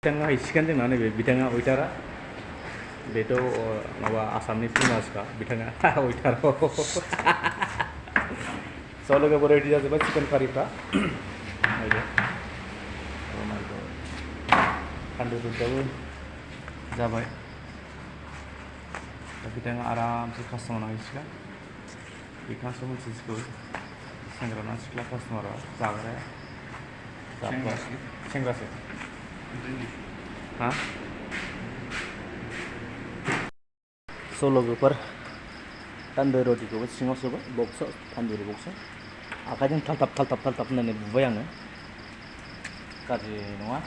बिथाङा हैसिगोन जोंना नैबे बिथाङा वेटारा बेथ' माबा आसामनि फेमासखा बिथाङा वेटार स' लोगोफोर रेडि जाजोब्बाय चिकेन कारिफ्रा थान्दुरिफ्राबो जाबाय दा बिथाङा आरामसे कास्टमारनाव हैसिगोन बिथाङासो मिथिसिगौ सेंग्रा ना सिख्ला कास्टमारा जाग्राया सेंग्रासो हा स' लोगोफोर तान्दुरि रटिखौबो सिङाव सोबाय बक्सआव तान्दुरि बक्सआव आखाइजों थालथाब होननानै बुबाय आङो गाज्रि नङा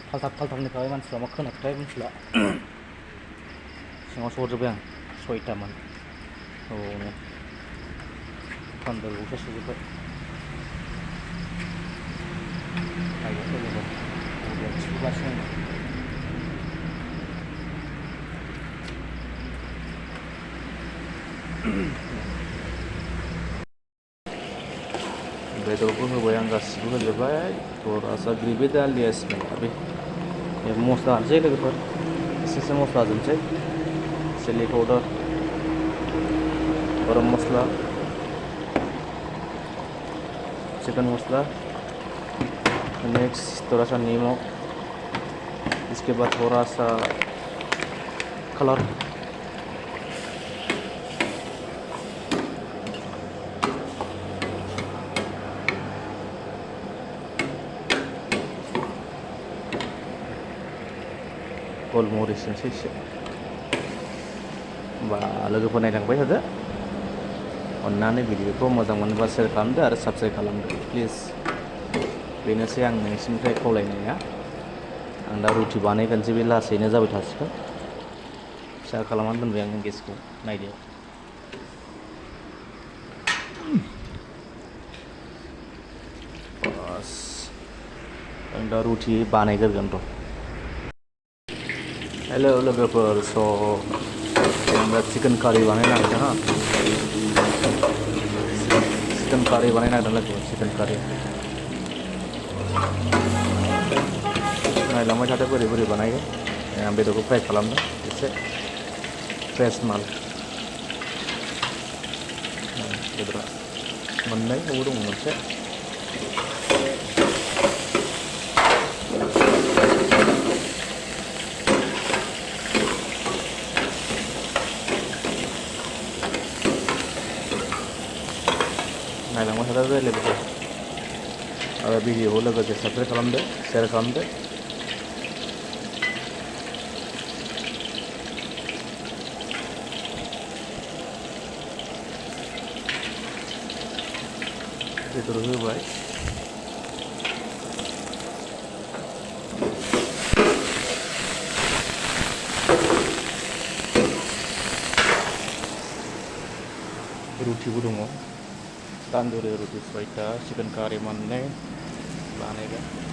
थालथाब होनखाबाय मानसिफ्रा मा खोनाखोथाय मिथिला सिङाव सोहरजोब्बाय आं 6थामोन औ तान्दुरि बक्सआव सोजोब्बाय थिफुगासिनो बेदरखौ होबाय आं गासिबो होजोब्बाय थरासा ग्रेभि दालियास अभी मस्ला होनोसै लोगोफोर एसे मस्ला होजोबनोसै चिली पाउडार गरम मस्ला चिकन मस्ला नेक्स्ट थोड़ा सा नमक इसके बाद थोड़ा सा कलर गलमरिस एसे होमबा लोगोफोर नायलांबाय थादो अन्नानै भिडिअखौ मोजां मोनोबा शेयार खालामदो आरो साबस्क्राइब खालामदो प्लिज बेनोसै आं नोंसिनिफ्राय खावलायनाया आं दा रुटि बानायगोनसै बे लासैनो जाबाय थासिगोन फिसा खालामनानै दोनबाय आं गेसखौ नायदो बास आं दा रुटि बानायग्रोगोन र' हेलो लोगोफोर स' आं दा चिकेन कारि बानायनो नागिरदों हा चिकेन कारि बानायनो नागिरदों लोगोफोर चिकेन कारि नायलांबाय थादो बोरै बानायो आं बेदरखौ फ्राय खालामदों एसे फ्रेस माल बेदरा मोननै दङ मोनसे नायलांबाय थादो लोगोफोर आरो भिडिअखौ लोगोसे साबस्क्राइब खालामदो शेयार खालामदो बेदर होबाय रुटिबो दङ तान्दुरि रुटि 6टा चिकेन कारि मोननै बानायबाय